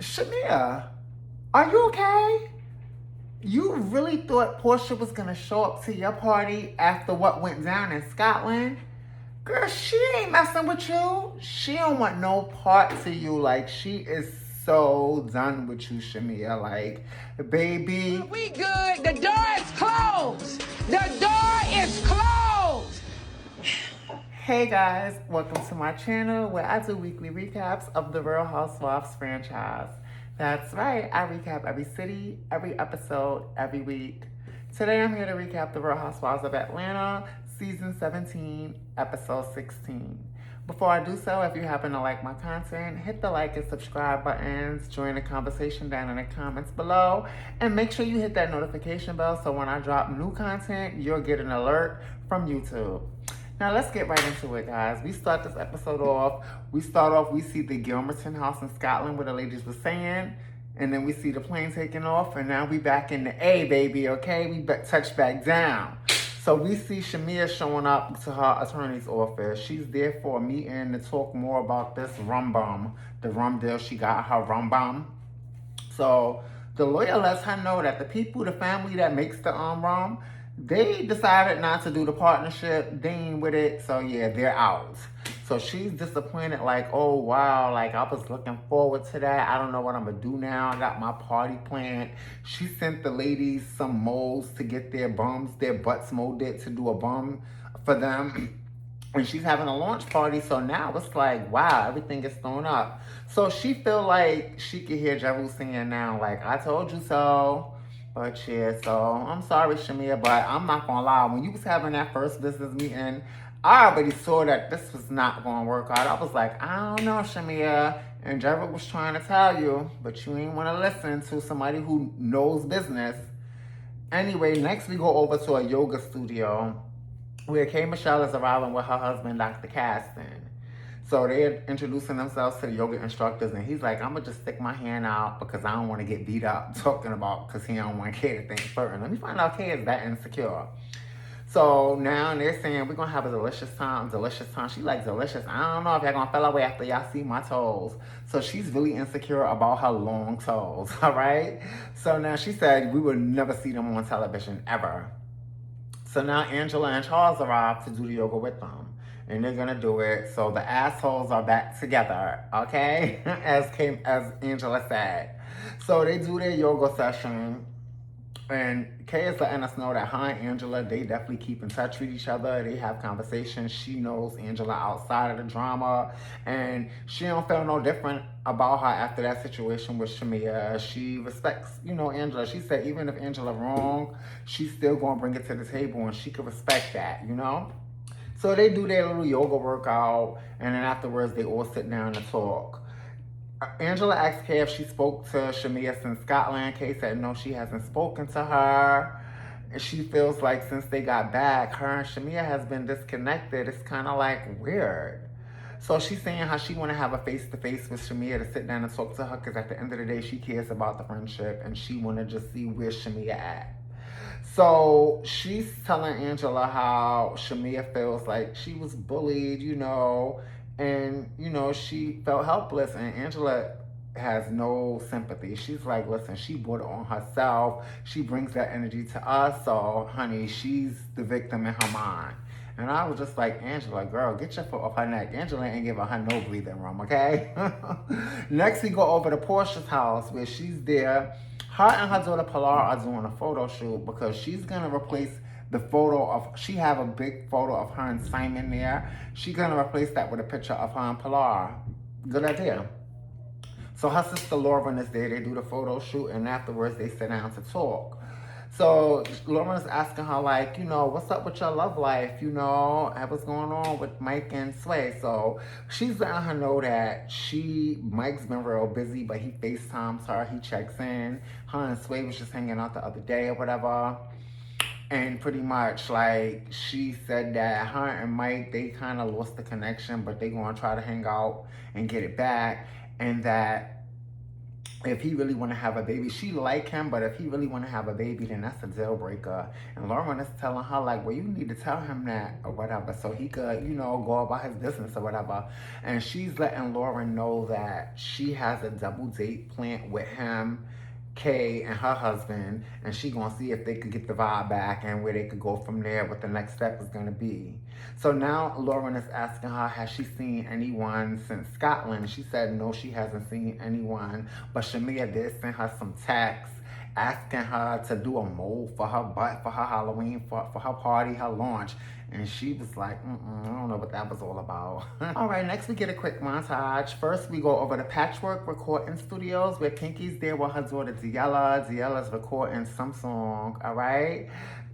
Shamia, are you okay? You really thought Portia was gonna show up to your party after what went down in Scotland? Girl, she ain't messing with you. She don't want no part to you. Like, she is so done with you, Shamia. Like, baby. We good. The door is closed. The door is closed. Hey guys, welcome to my channel where I do weekly recaps of the Real Housewives franchise. That's right, I recap every city, every episode, every week. Today I'm here to recap the Real Housewives of Atlanta, season 17, episode 16. Before I do so, if you happen to like my content, hit the like and subscribe buttons, join the conversation down in the comments below, and make sure you hit that notification bell so when I drop new content, you'll get an alert from YouTube. Now let's get right into it, guys. We start this episode off. We see the Gilmerton house in Scotland where the ladies were saying, and then we see the plane taking off, and now we back in the A, baby, okay? We touch back down. So we see Shamia showing up to her attorney's office. She's there for a meeting to talk more about this rum bum, the rum deal she got, her rum bum. So the lawyer lets her know that the family that makes the rum, they decided not to do the partnership. They ain't with it. So yeah, they're out. So she's disappointed, like, oh wow, like I was looking forward to that. I don't know what I'm gonna do now. I got my party planned. She sent the ladies some molds to get their butts molded to do a bum for them. And she's having a launch party, so now it's like, wow, everything is thrown up. So she feel like she could hear Jeru singing now, like, I told you so. But yeah, so I'm sorry, Shamia, but I'm not gonna lie. When you was having that first business meeting, I already saw that this was not gonna work out. I was like, I don't know, Shamia. And Jeru was trying to tell you, but you ain't wanna listen to somebody who knows business. Anyway, next we go over to a yoga studio where K. Michelle is arriving with her husband, Dr. Caston. So they're introducing themselves to the yoga instructors, and he's like, I'm gonna just stick my hand out because I don't want to get beat up talking about, because he don't want Kay to think flirting. Let me find out Kay is that insecure. So now they're saying we're gonna have a delicious time. She like delicious. I don't know if y'all gonna fell away after y'all see my toes. So she's really insecure about her long toes, all right? So now she said we would never see them on television ever. So now Angela and Charles arrive to do the yoga with them. And they're gonna do it. So the assholes are back together, okay? As Angela said. So they do their yoga session. And Kay is letting us know that her and Angela, they definitely keep in touch with each other. They have conversations. She knows Angela outside of the drama. And she don't feel no different about her after that situation with Shamia. She respects, Angela. She said even if Angela wrong, she's still gonna bring it to the table and she can respect that. So they do their little yoga workout, and then afterwards they all sit down and talk. Angela asked Kay if she spoke to Shamia since Scotland. Kay said no, she hasn't spoken to her. And she feels like since they got back, her and Shamia has been disconnected. It's kind of like weird. So she's saying how she want to have a face-to-face with Shamia to sit down and talk to her, because at the end of the day, she cares about the friendship and she want to just see where Shamia at. So she's telling Angela how Shamia feels like she was bullied, and, she felt helpless. And Angela has no sympathy. She's like, listen, she brought it on herself. She brings that energy to us. So, honey, she's the victim in her mind. And I was just like, Angela, girl, get your foot off her neck. Angela ain't giving her no breathing room, okay? Next, we go over to Portia's house where she's there. Her and her daughter Pilar are doing a photo shoot because she's gonna replace the photo of, she have a big photo of her and Simon there. She's gonna replace that with a picture of her and Pilar. Good idea. So her sister Lauren is there. They do the photo shoot, and afterwards they sit down to talk. So Lauren is asking her, like, what's up with your love life? What's going on with Mike and Sway? So she's letting her know that Mike's been real busy, but he FaceTimes her, he checks in. Her and Sway was just hanging out the other day or whatever. And pretty much, like, she said that her and Mike, they kind of lost the connection, but they gonna try to hang out and get it back. And that if he really want to have a baby. She like him, but if he really want to have a baby, then that's a deal breaker. And Lauren is telling her like, well, you need to tell him that or whatever, so he could, go about his business or whatever. And she's letting Lauren know that she has a double date planned with him, Kay, and her husband, and she gonna see if they could get the vibe back and where they could go from there, what the next step is gonna be. So now Lauren is asking her, has she seen anyone since Scotland? She said no, she hasn't seen anyone, but Shamia did send her some texts asking her to do a mold for her butt for her Halloween, for her party, her launch. And she was like, I don't know what that was all about. All right, next we get a quick montage. First, we go over to Patchwork Recording Studios where Pinky's there with her daughter Diella. Diella's recording some song, all right?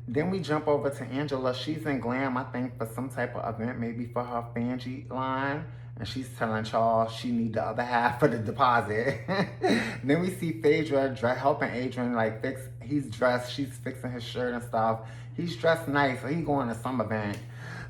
Then we jump over to Angela. She's in Glam, I think, for some type of event, maybe for her Fangie line. And she's telling Charles she need the other half for the deposit. Then we see Phaedra helping Adrian he's dressed, she's fixing his shirt and stuff. He's dressed nice, so he's going to some event.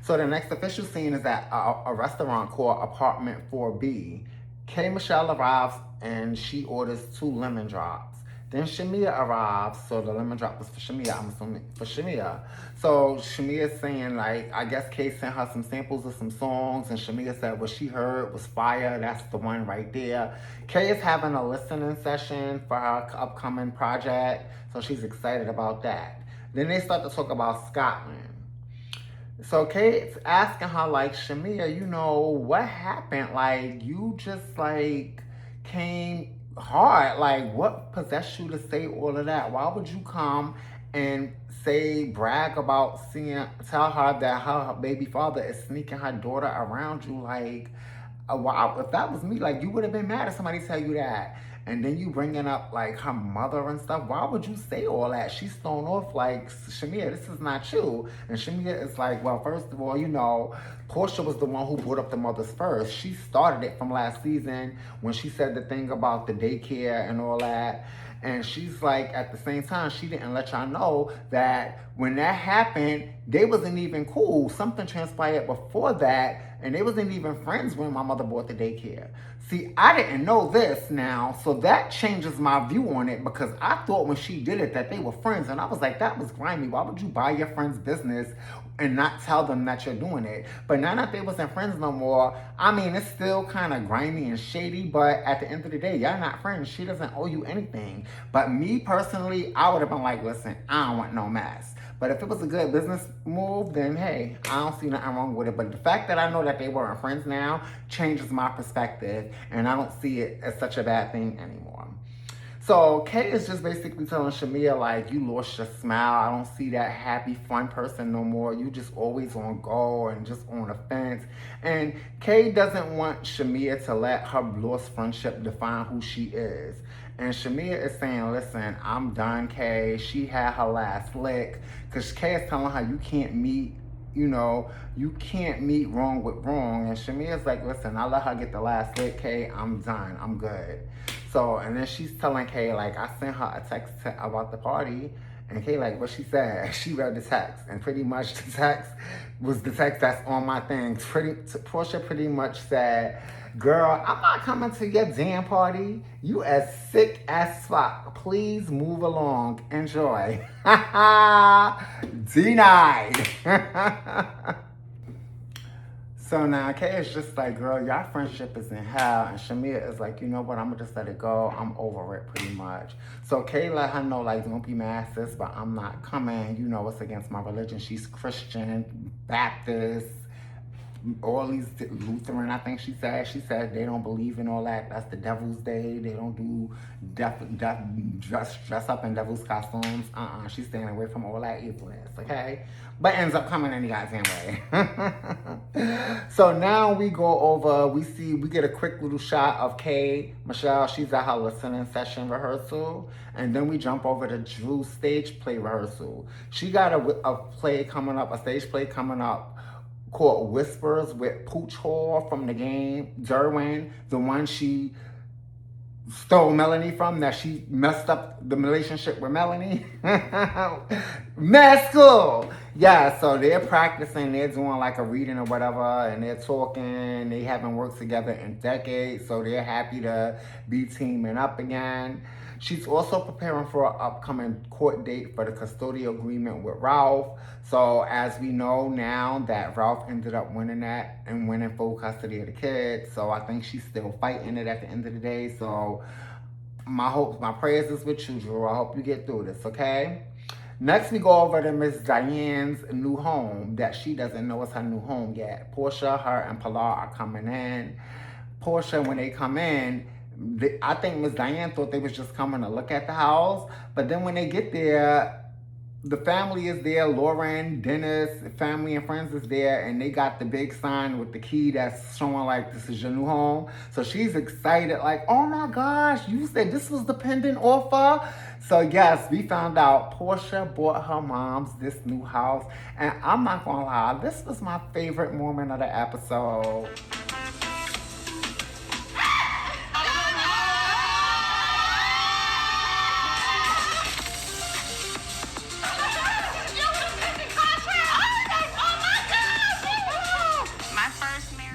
So the next official scene is at a restaurant called Apartment 4B. K. Michelle arrives and she orders 2 lemon drops. Then Shamia arrives, so the lemon drop was for Shamia, I'm assuming for Shamia. So Shamia's saying, I guess Kay sent her some samples of some songs, and Shamia said what she heard was fire, that's the one right there. Kay is having a listening session for her upcoming project, so she's excited about that. Then they start to talk about Scotland. So Kate's asking her, Shamia, what happened? You just, came hard. What possessed you to say all of that? Why would you come and brag about tell her that her baby father is sneaking her daughter around you? Wow, if that was me, you would have been mad if somebody tell you that. And then you bringing up her mother and stuff. Why would you say all that? She's thrown off Shamia, this is not you. And Shamia is well, first of all, Portia was the one who brought up the mothers first. She started it from last season when she said the thing about the daycare and all that. And she's at the same time, she didn't let y'all know that when that happened, they wasn't even cool. Something transpired before that, and they wasn't even friends when my mother bought the daycare. See, I didn't know this now, so that changes my view on it, because I thought when she did it that they were friends, and I was like, that was grimy. Why would you buy your friend's business and not tell them that you're doing it? But now that they wasn't friends no more, it's still kind of grimy and shady, but at the end of the day, y'all not friends. She doesn't owe you anything. But me personally, I would have been listen, I don't want no mess. But if it was a good business move, then hey, I don't see nothing wrong with it. But the fact that I know that they weren't friends now changes my perspective, and I don't see it as such a bad thing anymore. So Kay is just basically telling Shamia, you lost your smile. I don't see that happy, fun person no more. You just always on go and just on the fence. And Kay doesn't want Shamia to let her lost friendship define who she is. And Shamia is saying, listen, I'm done, Kay. She had her last lick. Because Kay is telling her, you can't meet wrong with wrong. And Shamia's listen, I let her get the last lick, Kay. I'm done. I'm good. So, and then she's telling Kay, I sent her a text about the party. And Kay, what she said, she read the text. And pretty much the text was the text that's on my thing. Portia pretty much said, girl, I'm not coming to your damn party. You as sick as fuck. Please move along. Enjoy. Denied. So now Kay is just girl, y'all friendship is in hell. And Shamia is you know what, I'm gonna just let it go. I'm over it pretty much. So Kay let her know, don't be mad, sis, but I'm not coming. You know it's against my religion. She's Christian, Baptist, all these Lutheran, I think she said they don't believe in all that. That's the devil's day. They don't do dress up in devil's costumes. She's staying away from all that evilness, okay? But ends up coming any goddamn way. So now we go over, we get a quick little shot of Kay Michelle. She's at her listening session rehearsal. And then we jump over to Drew's stage play rehearsal. She got a stage play coming up called Whispers with Pooch Hall from the game, Derwin, the one she stole Melanie from, that she messed up the relationship with Melanie. Mad school. Yeah, so they're practicing, they're doing like a reading or whatever, and they're talking. They haven't worked together in decades, so they're happy to be teaming up again. She's also preparing for an upcoming court date for the custodial agreement with Ralph. So, as we know now that Ralph ended up winning that and winning full custody of the kids, so I think she's still fighting it at the end of the day. So, my hopes, my prayers is with you, Drew. I hope you get through this, okay? Next, we go over to Miss Diane's new home that she doesn't know is her new home yet. Portia, her, and Pilar are coming in. Portia, when they come in, I think Miss Diane thought they was just coming to look at the house, but then when they get there, the family is there. Lauren, Dennis, family and friends is there, and they got the big sign with the key that's showing like this is your new home. So she's excited, like, oh my gosh, you said this was the pending offer. So yes, we found out Portia bought her mom's this new house, and I'm not gonna lie, this was my favorite moment of the episode.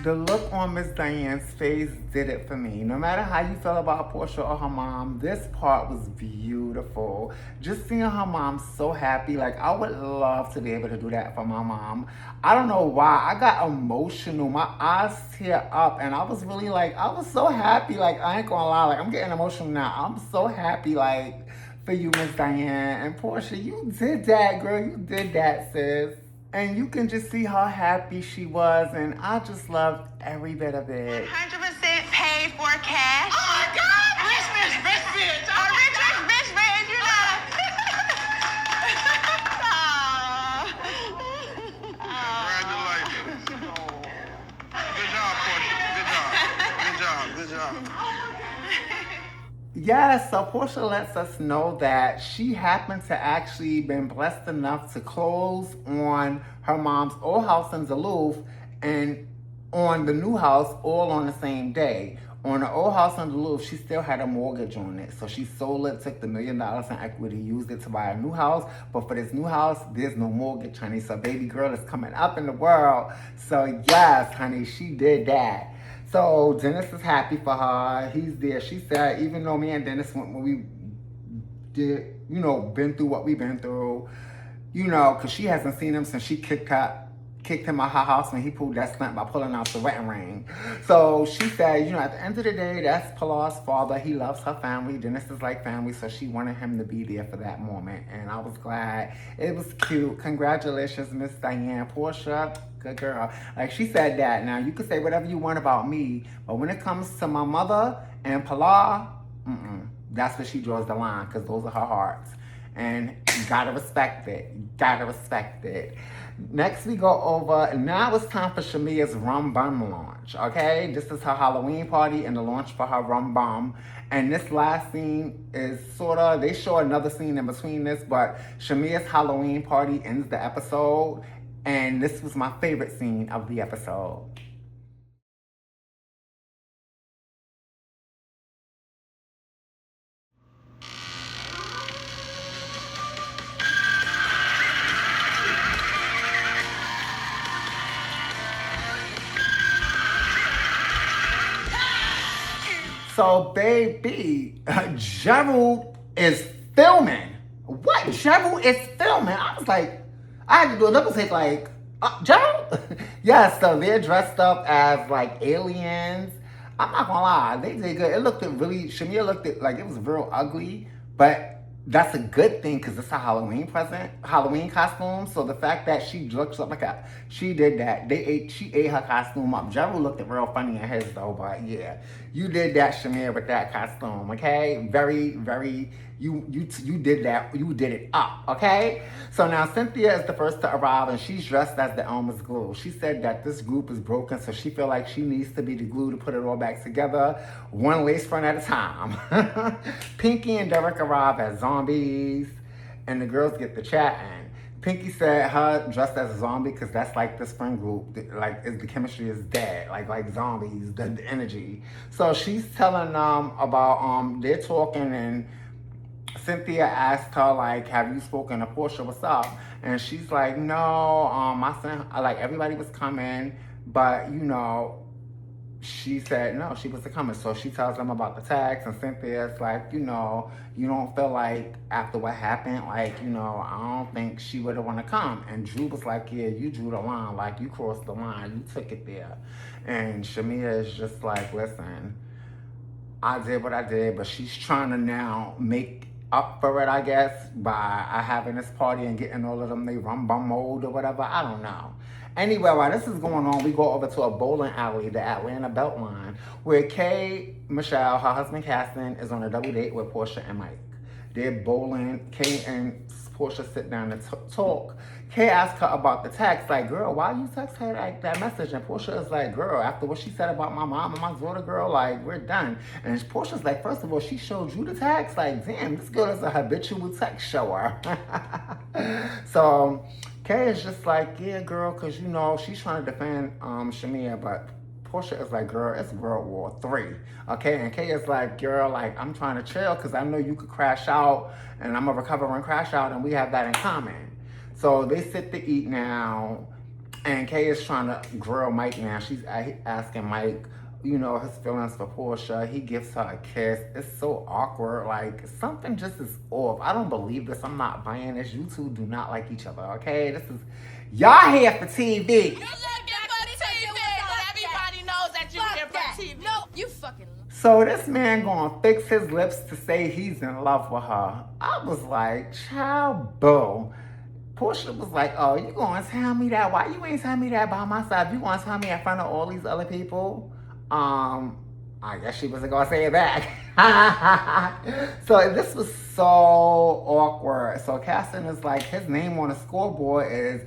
The look on Miss Diane's face did it for me. No matter how you feel about Portia or her mom, this part was beautiful. Just seeing her mom so happy, like I would love to be able to do that for my mom. I don't know why. I got emotional. My eyes tear up, and I was really like, I was so happy. Like I ain't gonna lie, like I'm getting emotional now. I'm so happy, like for you, Miss Diane and Portia. You did that, girl. You did that, sis. And you can just see how happy she was, and I just loved every bit of it. 100% paid for cash. Oh my God! Rich bitch, rich bitch. Oh, rich bitch, you know. Congratulations. Good job, Portia. Good job. Yes, so Portia lets us know that she happened to actually been blessed enough to close on her mom's old house in Duluth and on the new house all on the same day. On the old house in Duluth, she still had a mortgage on it. So she sold it, took the $1 million in equity, used it to buy a new house. But for this new house, there's no mortgage, honey. So baby girl is coming up in the world. So yes, honey, she did that. So Dennis is happy for her. He's there. She said, even though me and Dennis went when we did, been through what we've been through, because she hasn't seen him since she kicked him out her house when he pulled that stunt by pulling out the wedding ring. So she said, at the end of the day, that's Pilar's father. He loves her family. Dennis is like family, so she wanted him to be there for that moment. And I was glad. It was cute. Congratulations, Miss Diane. Portia, good girl. Like she said that. Now, you can say whatever you want about me, but when it comes to my mother and Pilar, that's where she draws the line, because those are her hearts. And you gotta respect it. Next, we go over, now it's time for Shamia's Rum Bum launch, okay? This is her Halloween party and the launch for her Rum Bum. And this last scene is they show another scene in between this, but Shamia's Halloween party ends the episode. And this was my favorite scene of the episode. So, baby, Gerald is filming. What? Gerald is filming? I was like, I had to do a double take, like, Gerald? Yeah, so they're dressed up as, like, aliens. I'm not gonna lie, they did good. It looked Shamia looked like it was real ugly, but that's a good thing because it's a Halloween costume. So the fact that she looks up she did that. She ate her costume up. Gerald looked real funny in his though, but yeah, you did that, Shamir, with that costume. Okay, very, very. You did that. You did it up. Okay. So now Cynthia is the first to arrive, and she's dressed as the Elmer's glue. She said that this group is broken, so she feel like she needs to be the glue to put it all back together, one lace front at a time. Pinky and Derek arrive as zombies, and the girls get the chatting. Pinky said her dressed as a zombie because that's like this friend group, the chemistry is dead, like zombies, the energy. So she's telling them about they're talking, and Cynthia asked her, like, have you spoken to Portia? What's up? And she's like, no, I sent, like, everybody was coming, but, you know, she said no, she wasn't coming. So she tells them about the text, and Cynthia's like, you know, you don't feel like after what happened, like, you know, I don't think she would have want to come. And Drew was like, yeah, you drew the line, like you crossed the line, you took it there. And Shamia is just like, listen, I did what I did, but she's trying to now make up for it, I guess, by having this party and getting all of them they rum bum mode or whatever. I don't know. Anyway, while this is going on, we go over to a bowling alley, the Atlanta Beltline, where Kay Michelle, her husband Caston, is on a double date with Portia and Mike. They're bowling. Kay and Portia sit down and talk. Kay asks her about the text, like, girl, why you text her like that message? And Portia is like, girl, after what she said about my mom and my daughter, girl, like, we're done. And Portia's like, first of all, she showed you the text? Like, damn, this girl is a habitual text shower. So Kay is just like, yeah, girl, because, you know, she's trying to defend Shamia, but Portia is like, girl, it's World War III, okay? And Kay is like, girl, like, I'm trying to chill because I know you could crash out, and I'm a recovering crash out, and we have that in common. So they sit to eat now, and Kay is trying to grill Mike now. She's asking Mike, you know, his feelings for Portia. He gives her a kiss. It's so awkward. Like, something just is off. I don't believe this. I'm not buying this. You two do not like each other, okay? This is, y'all here for TV. Everybody knows that you here for TV. No, you fucking. So this man gonna fix his lips to say he's in love with her. I was like, child, boo. Portia was like, oh, you gonna tell me that? Why you ain't tell me that by myself? You gonna tell me in front of all these other people? I guess she wasn't gonna say it back. So this was so awkward. So Caston is like, his name on the scoreboard is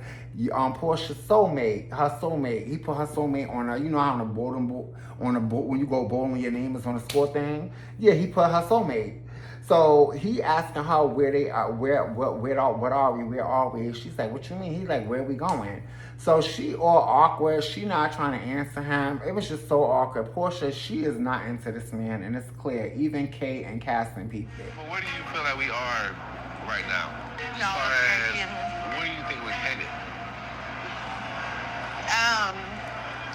Portia's soulmate, her soulmate. He put her soulmate on a, you know how on a boat when you go bowling, your name is on the score thing. Yeah, he put her soulmate. So he asking her where they are, what are we? She's like, what you mean? He's like, where are we going? So she all awkward. She not trying to answer him. It was just so awkward. Portia, she is not into this man, and it's clear. Even Kay and Caston peeped it. But where do you feel like we are right now? No, As far as where do you think we're headed?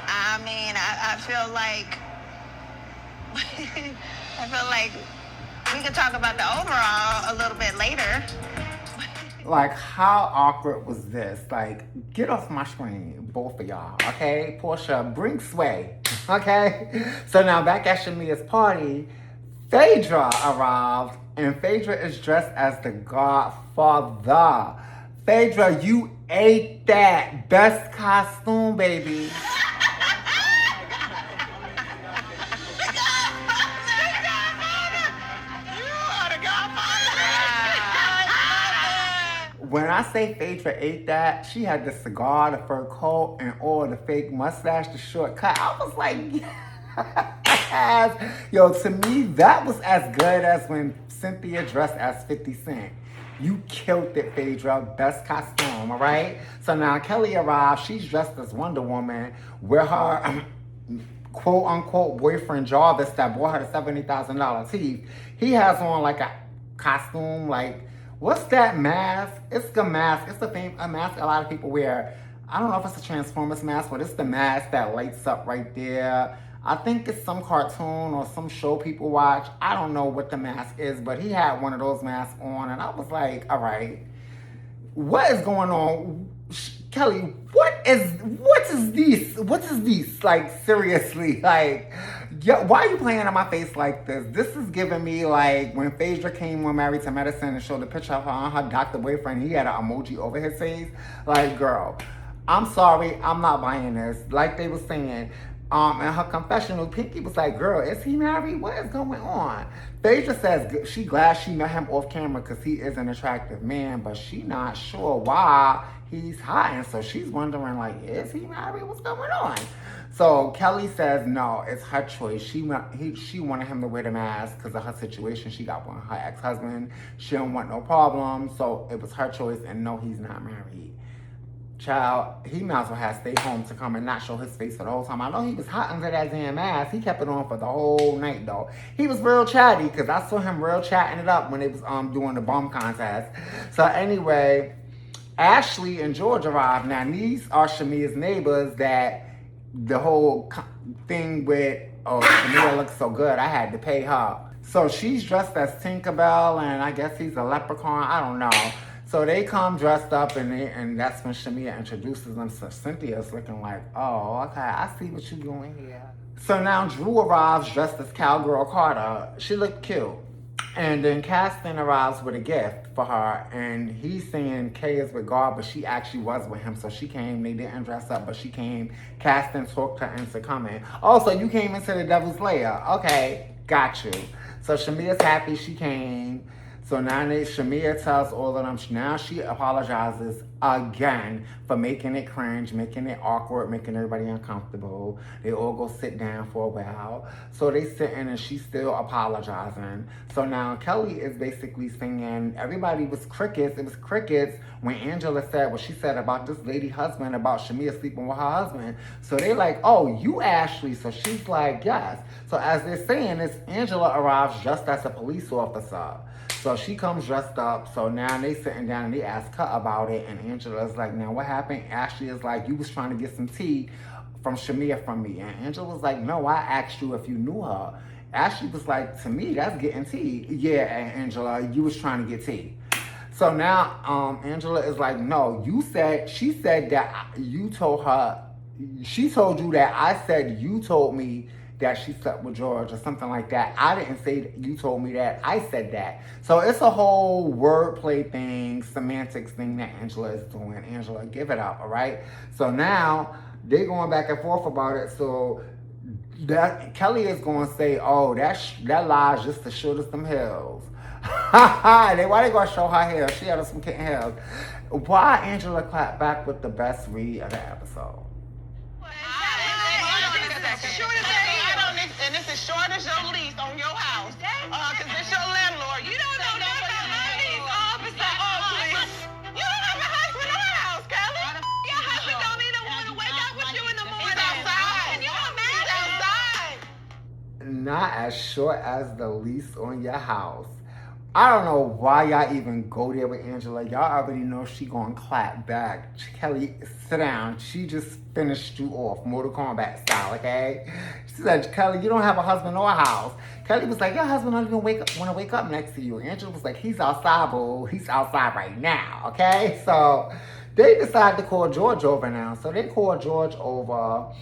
I mean, I feel like we could talk about the overall a little bit later. Like, how awkward was this? Like, get off my screen, both of y'all, okay? Portia, bring sway, okay? So now back at Shamia's party, Phaedra arrived, and Phaedra is dressed as the Godfather. Phaedra, you ate that. Best costume, baby. When I say Phaedra ate that, she had the cigar, the fur coat, and all the fake mustache, the short cut. I was like, yes. Yo, to me, that was as good as when Cynthia dressed as 50 Cent. You killed it, Phaedra. Best costume, all right? So now Kelly arrived. She's dressed as Wonder Woman with her quote-unquote boyfriend Jarvis that bought her the $70,000 teeth. He has on like a costume, like, what's that mask? It's the mask. It's a mask a lot of people wear. I don't know if it's a Transformers mask, but it's the mask that lights up right there. I think it's some cartoon or some show people watch. I don't know what the mask is, but he had one of those masks on, and I was like, all right, what is going on? Kelly, what is this? What is this? Like, seriously, like, why are you playing in my face like this? This is giving me like when Phaedra came on Married to Medicine and showed the picture of her on her doctor boyfriend. He had an emoji over his face. Like, girl, I'm sorry, I'm not buying this. Like they were saying, in her confessional, Pinky was like, girl, is he married? What is going on? Phaedra says she glad she met him off camera because he is an attractive man, but she not sure why he's hot. And so she's wondering, like, is he married? What's going on? So Kelly says, no, it's her choice. She wanted him to wear the mask because of her situation. She got one with her ex-husband. She don't want no problem. So it was her choice, and no, he's not married. child, he might as well have stayed home to come and not show his face for the whole time. I know he was hot under that damn mask. He kept it on for the whole night though. He was real chatty because I saw him real chatting it up when they was doing the bum contest. So anyway, Ashley and George arrived. Now these are Shamia's neighbors that the whole thing with, oh, Shamia looks so good, I had to pay her. So she's dressed as Tinkerbell and I guess he's a leprechaun, I don't know. So they come dressed up and that's when Shamia introduces them. So Cynthia's looking like, oh, okay, I see what you're doing here. So now Drew arrives dressed as Cowgirl Carter. She looked cute. And then Caston arrives with a gift for her, and he's saying Kay is with God, but she actually was with him, so she came. They didn't dress up, but she came. Caston talked her into coming. Oh, so you came into the Devil's Lair. Okay, got you. So Shamia's happy she came. So now Shamia tells all of them, now she apologizes again for making it cringe, making it awkward, making everybody uncomfortable. They all go sit down for a while. So they sitting and she's still apologizing. So now Kelly is basically singing, everybody was crickets. It was crickets when Angela said what she said about this lady husband, about Shamia sleeping with her husband. So they like, oh, you Ashley. So she's like, yes. So as they're saying this, Angela arrives just as a police officer. So she comes dressed up. So now they sitting down and they ask her about it. And Angela's like, now what happened? Ashley is like, you was trying to get some tea from Shamia from me. And Angela was like, no, I asked you if you knew her. Ashley was like, to me, that's getting tea. Yeah, Angela, you was trying to get tea. So now Angela is like, no, she said that you told her, she told you that I said you told me that she slept with George or something like that. I didn't say that you told me that. I said that. So it's a whole wordplay thing, semantics thing that Angela is doing. Angela, give it up, all right? So now they're going back and forth about it. So that Kelly is going to say, oh, that lie's just to show us some heels. Why they going to show her hair? She had some kitten heels. Why Angela clapped back with the best read of the episode? And it's as short as your lease on your house. Because it's your landlord. You don't know nothing about my lease officer. Oh, please. You don't have a husband or a house, Kelly. Your husband don't even want to wake up with you in the morning. He's outside. Can you imagine? He's outside. Not as short as the lease on your house. I don't know why y'all even go there with Angela. Y'all already know she gonna clap back. Kelly, sit down. She just finished you off, Mortal Kombat style, okay? She said, Kelly, you don't have a husband or a house. Kelly was like, your husband don't even want to wake up next to you. Angela was like, he's outside, boo. He's outside right now, okay? So they decided to call George over now. So they called George over.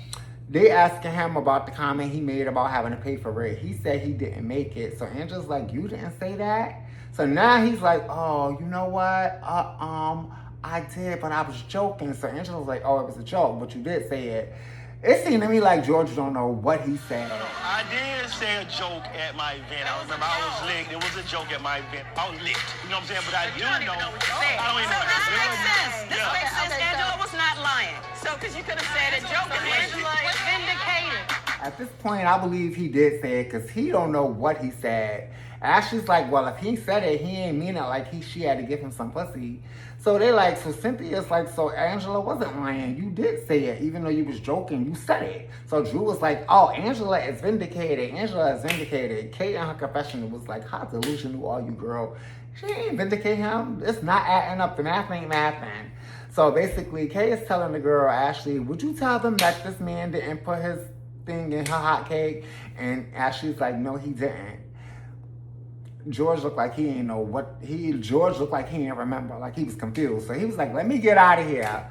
They asking him about the comment he made about having to pay for it. He said he didn't make it. So Angela's like, you didn't say that? So now he's like, oh, you know what? I did, but I was joking. So Angela's like, oh, it was a joke, but you did say it. It seemed to me like George don't know what he said. I did say a joke at my event. I remember I was licked. It was a joke at my event. I was licked. You know what I'm saying? But I do know. I don't even know. This makes sense. This makes sense. Angela was not lying. So, because you could have said a joke and Angela was vindicated. At this point, I believe he did say it because he don't know what he said. Ashley's like, well, if he said it, he ain't mean it like she had to give him some pussy. So they like, so Cynthia's like, so Angela wasn't lying. You did say it, even though you was joking. You said it. So Drew was like, oh, Angela is vindicated. Angela is vindicated. Kate in her confession was like, how delusional are you, girl? She ain't vindicate him. It's not adding up. The math ain't mathing. So basically, Kay is telling the girl, Ashley, would you tell them that this man didn't put his thing in her hot cake? And Ashley's like, no, he didn't. George looked like he ain't know what George looked like he didn't remember, like he was confused. So he was like, let me get out of here.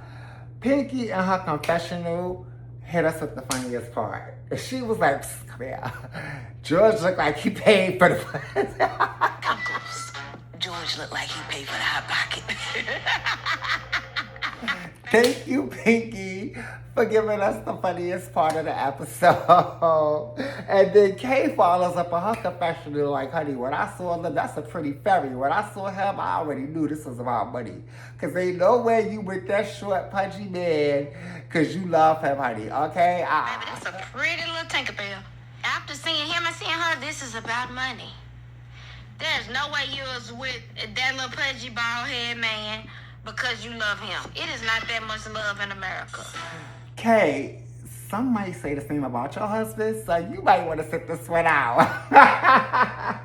Pinky in her confessional hit us with the funniest part. She was like, come here. George looked like he paid for the Uncles, George looked like he paid for the hot pocket. Thank you, Pinky, for giving us the funniest part of the episode. And then Kay follows up on her confessional like, honey, when I saw them, that's a pretty fairy. When I saw him, I already knew this was about money. Because ain't no way you with that short, pudgy man because you love him, honey, okay? Baby, that's a pretty little Tinkerbell. After seeing him and seeing her, this is about money. There's no way you was with that little pudgy bald head man because you love him. It is not that much love in America. Kay, some might say the same about your husband, so you might want to sit this one out.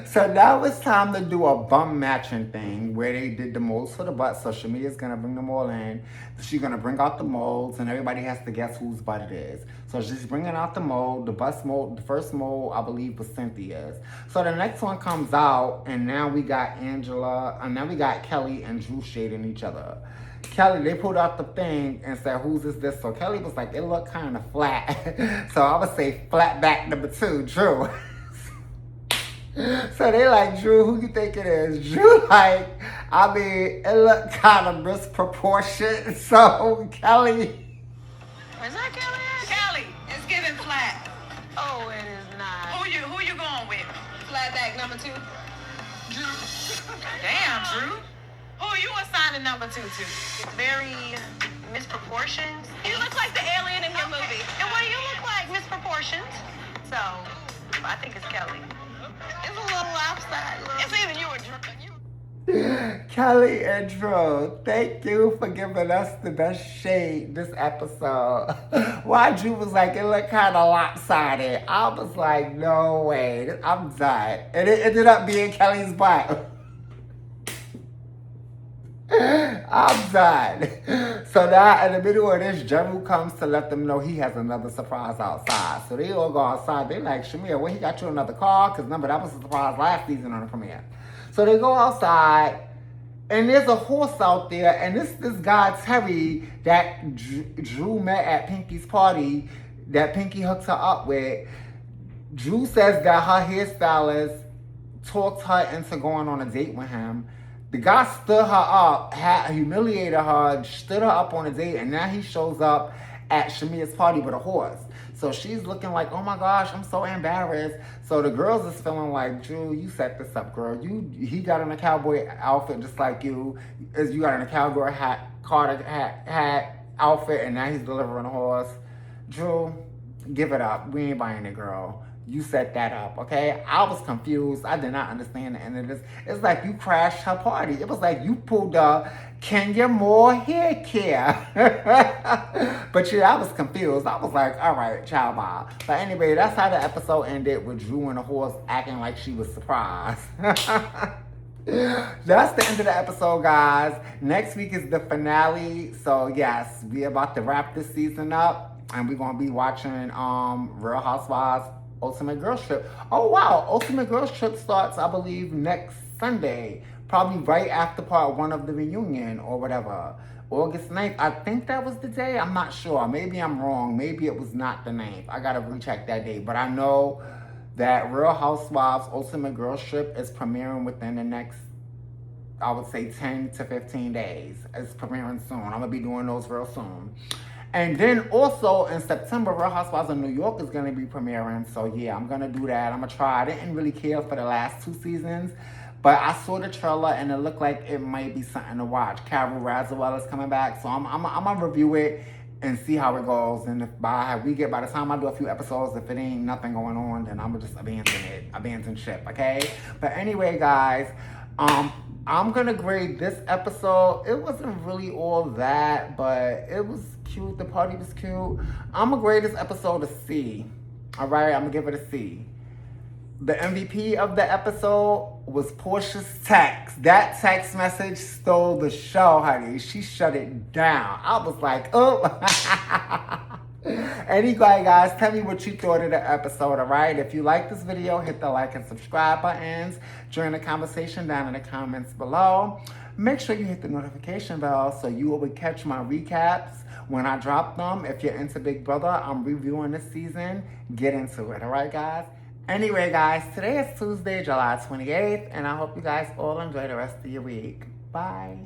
So now it's time to do a bum matching thing where they did the molds for the butt. So Shamia's gonna bring them all in. She's gonna bring out the molds, and everybody has to guess whose butt it is. So she's bringing out the mold. The bust mold, the first mold, I believe, was Cynthia's. So the next one comes out, and now we got Angela, and now we got Kelly and Drew shading each other. Kelly, they pulled out the thing and said, whose is this? So Kelly was like, it looked kind of flat. So I would say flat back number 2, Drew. So they like, Drew, who you think it is? Drew like, I mean, it looked kind of misproportioned. So Kelly. Is that Kelly? Kelly, it's giving flat. Oh, it is not. Who you going with? Flat back number 2? Drew. Damn, Drew. Who you assigning number 2 to? It's very misproportioned. You look like the alien in your movie. And what do you look like? Misproportioned. So, I think it's Kelly. It's a little lopsided. It's either you or Drew. Kelly and Drew, thank you for giving us the best shade this episode. Why Drew was like, it looked kind of lopsided. I was like, no way, I'm done. And it ended up being Kelly's butt. I'm done. So now in the middle of this, Jeru comes to let them know he has another surprise outside. So they all go outside. They like, Shamir, well, he got you another car? Because remember, that was a surprise last season on the premiere. So they go outside, and there's a horse out there, and this guy, Terry, that Drew met at Pinky's party, that Pinky hooks her up with. Drew says that her hairstylist talked her into going on a date with him. The guy stood her up, humiliated her, stood her up on a date, and now he shows up at Shamia's party with a horse. So she's looking like, oh my gosh, I'm so embarrassed. So the girls is feeling like, Drew, you set this up, girl. He got in a cowboy outfit just like you. You got in a cowboy hat, Carter hat outfit, and now he's delivering a horse. Drew, give it up. We ain't buying it, girl. You set that up, okay? I was confused. I did not understand the end of this. It's like you crashed her party. It was like you pulled a Kenya Moore hair care. But yeah, I was confused. I was like, all right, child bye. But anyway, that's how the episode ended with Drew and the horse acting like she was surprised. That's the end of the episode, guys. Next week is the finale. So yes, we're about to wrap this season up. And we're going to be watching Real Housewives Ultimate Girls Trip. Oh wow, Ultimate Girls Trip starts, I believe, next Sunday. Probably right after part 1 of the reunion or whatever. August 9th. I think that was the day. I'm not sure. Maybe I'm wrong. Maybe it was not the 9th. I gotta recheck that date. But I know that Real Housewives Ultimate Girls Trip is premiering within the next, I would say, 10 to 15 days. It's premiering soon. I'm gonna be doing those real soon. And then also in September, Real Housewives of New York is going to be premiering. So yeah, I'm going to do that. I'm going to try. I didn't really care for the last 2 seasons. But I saw the trailer and it looked like it might be something to watch. Carol Razawell is coming back. So I'm going to review it and see how it goes. And if by the time I do a few episodes, if it ain't nothing going on, then I'm going to just abandon ship, okay? But anyway, guys, I'm going to grade this episode. It wasn't really all that, but it was cute. The party was cute. I'm going to grade this episode a C. All right? I'm going to give it a C. The MVP of the episode was Portia's text. That text message stole the show, honey. She shut it down. I was like, oh. Anyway, guys, tell me what you thought of the episode, all right? If you like this video, hit the like and subscribe buttons. Join the conversation down in the comments below. Make sure you hit the notification bell so you will catch my recaps when I drop them. If you're into Big Brother, I'm reviewing this season. Get into it, all right, guys? Anyway, guys, today is Tuesday, July 28th, and I hope you guys all enjoy the rest of your week. Bye.